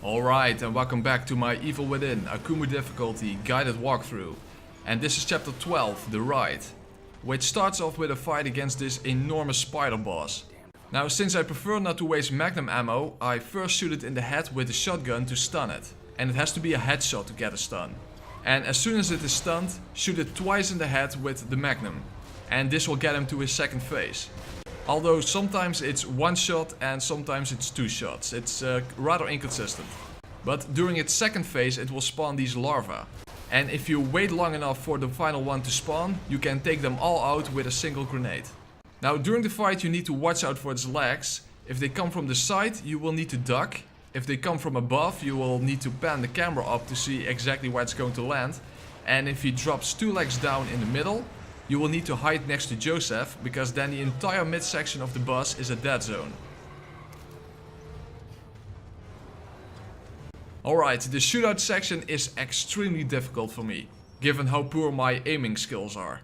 Alright, and welcome back to my Evil Within Akumu difficulty guided walkthrough. And this is chapter 12, The Ride, which starts off with a fight against this enormous spider boss. Now, since I prefer not to waste magnum ammo, I first shoot it in the head with a shotgun to stun it. And it has to be a headshot to get a stun. And as soon as it is stunned, shoot it twice in the head with the magnum. And this will get him to his second phase. Although sometimes it's one shot and sometimes it's two shots. It's rather inconsistent. But during its second phase it will spawn these larvae. And if you wait long enough for the final one to spawn, you can take them all out with a single grenade. Now during the fight you need to watch out for its legs. If they come from the side you will need to duck. If they come from above you will need to pan the camera up to see exactly where it's going to land. And if he drops two legs down in the middle, you will need to hide next to Joseph, because then the entire midsection of the bus is a dead zone. Alright, the shootout section is extremely difficult for me, given how poor my aiming skills are.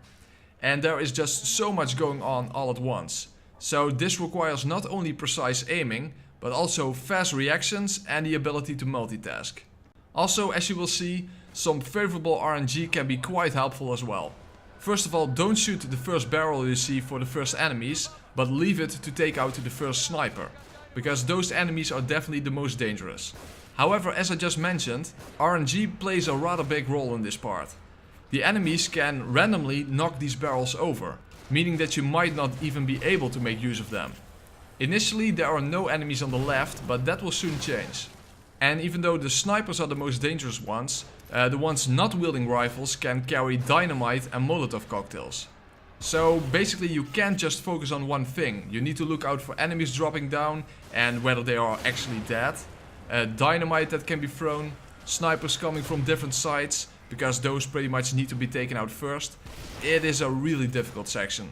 And there is just so much going on all at once. So this requires not only precise aiming, but also fast reactions and the ability to multitask. Also, as you will see, some favorable RNG can be quite helpful as well. First of all, don't shoot the first barrel you see for the first enemies, but leave it to take out the first sniper, because those enemies are definitely the most dangerous. However, as I just mentioned, RNG plays a rather big role in this part. The enemies can randomly knock these barrels over, meaning that you might not even be able to make use of them. Initially there are no enemies on the left, but that will soon change. And even though the snipers are the most dangerous ones, the ones not wielding rifles can carry dynamite and Molotov cocktails. So basically you can't just focus on one thing. You need to look out for enemies dropping down and whether they are actually dead. Dynamite that can be thrown, snipers coming from different sides, because those pretty much need to be taken out first. It is a really difficult section.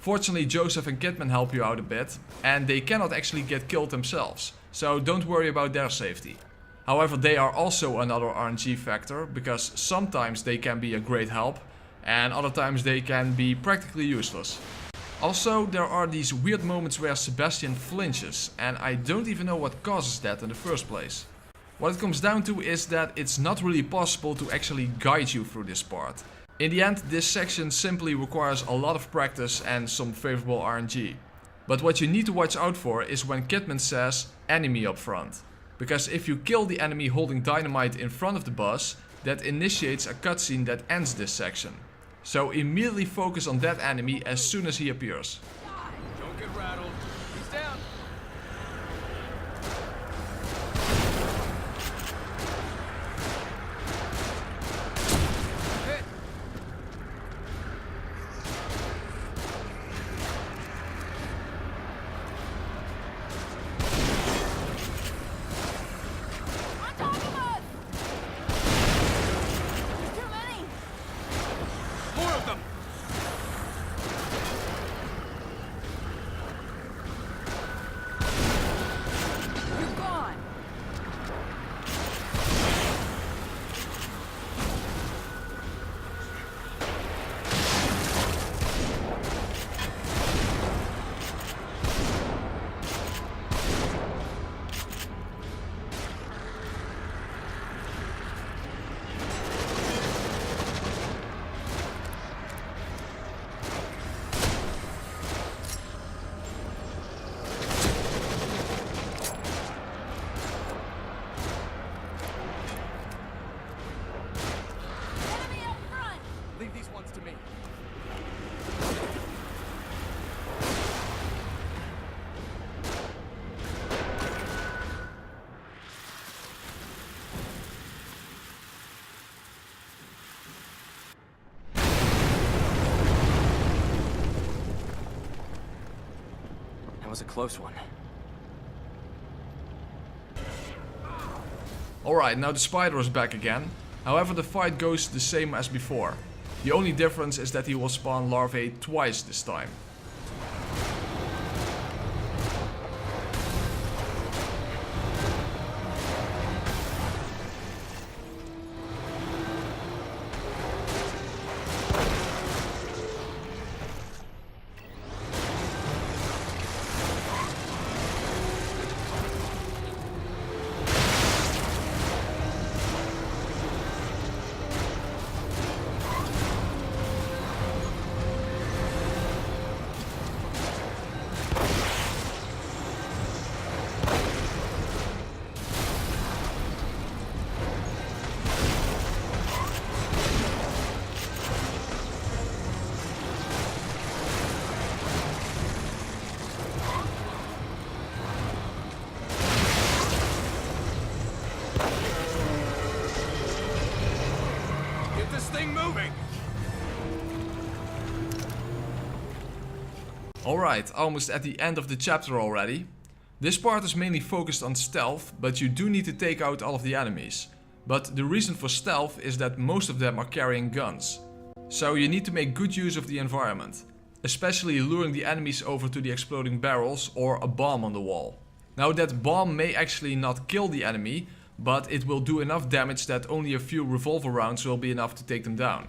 Fortunately Joseph and Kidman help you out a bit, and they cannot actually get killed themselves, so don't worry about their safety. However, they are also another RNG factor, because sometimes they can be a great help and other times they can be practically useless. Also, there are these weird moments where Sebastian flinches, and I don't even know what causes that in the first place. What it comes down to is that it's not really possible to actually guide you through this part. In the end, this section simply requires a lot of practice and some favorable RNG. But what you need to watch out for is when Kidman says enemy up front. Because if you kill the enemy holding dynamite in front of the bus, that initiates a cutscene that ends this section. So immediately focus on that enemy as soon as he appears. Don't get rattled. He's down. Hit. Leave these ones to me. That was a close one. Alright, now the spider is back again. However, the fight goes the same as before. The only difference is that he will spawn larvae twice this time. Alright, almost at the end of the chapter already. This part is mainly focused on stealth, but you do need to take out all of the enemies. But the reason for stealth is that most of them are carrying guns. So you need to make good use of the environment, especially luring the enemies over to the exploding barrels or a bomb on the wall. Now that bomb may actually not kill the enemy, but it will do enough damage that only a few revolver rounds will be enough to take them down.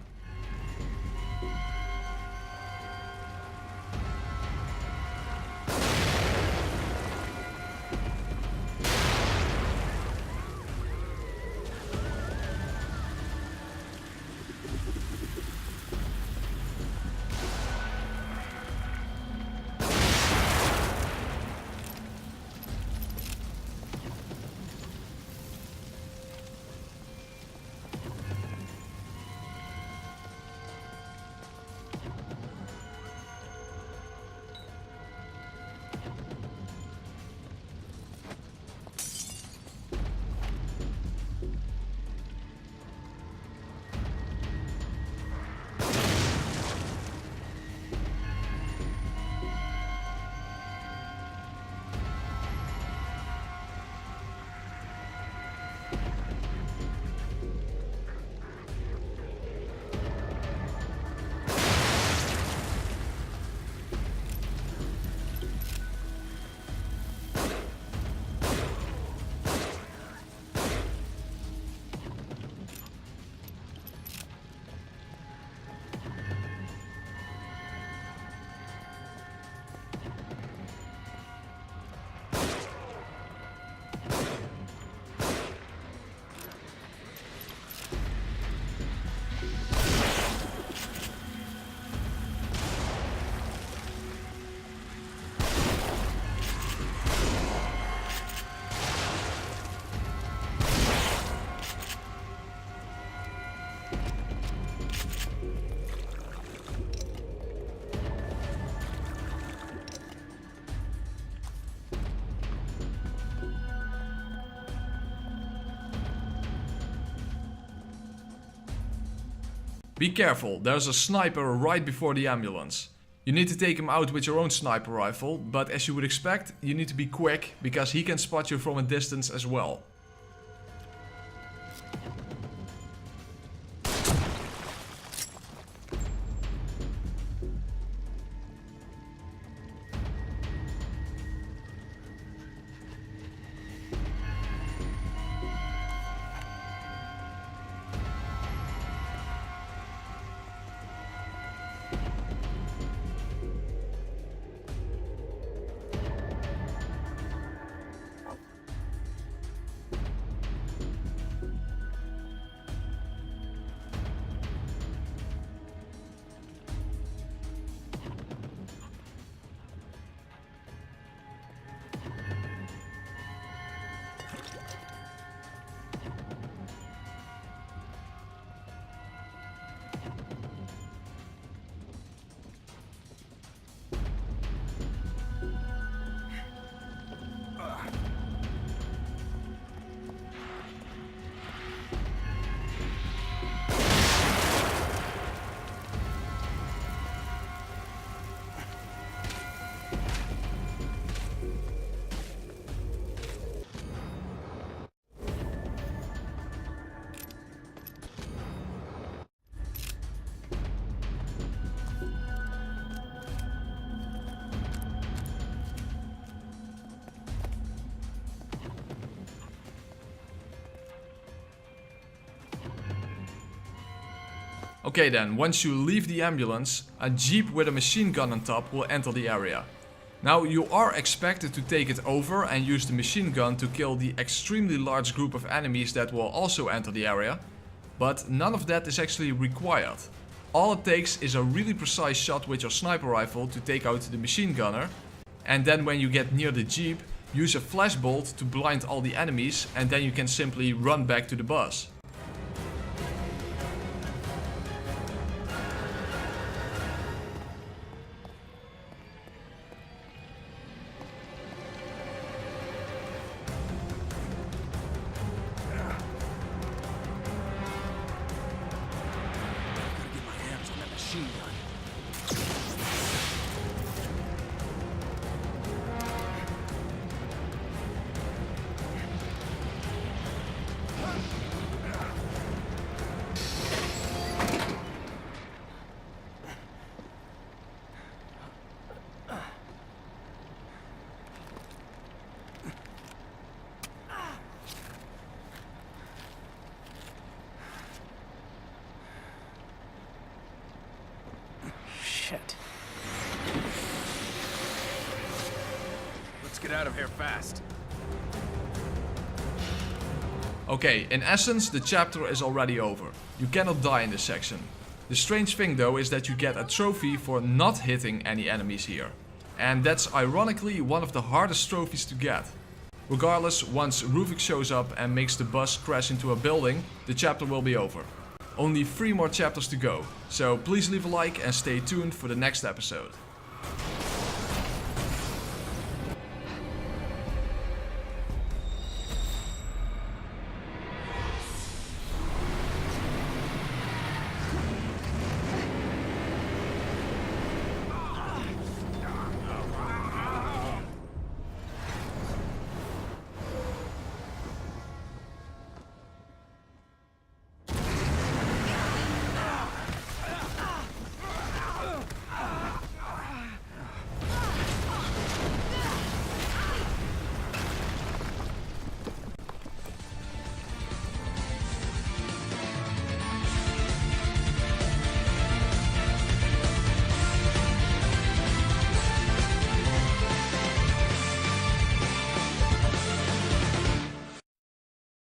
Be careful, there's a sniper right before the ambulance. You need to take him out with your own sniper rifle, but as you would expect, you need to be quick, because he can spot you from a distance as well. Okay then, once you leave the ambulance, a jeep with a machine gun on top will enter the area. Now you are expected to take it over and use the machine gun to kill the extremely large group of enemies that will also enter the area, but none of that is actually required. All it takes is a really precise shot with your sniper rifle to take out the machine gunner, and then when you get near the jeep, use a flashbolt to blind all the enemies, and then you can simply run back to the bus. Let's get out of here fast. Okay, in essence, the chapter is already over. You cannot die in this section. The strange thing though is that you get a trophy for not hitting any enemies here. And that's ironically one of the hardest trophies to get. Regardless, once Ruvik shows up and makes the bus crash into a building, the chapter will be over. Only 3 more chapters to go, so please leave a like and stay tuned for the next episode.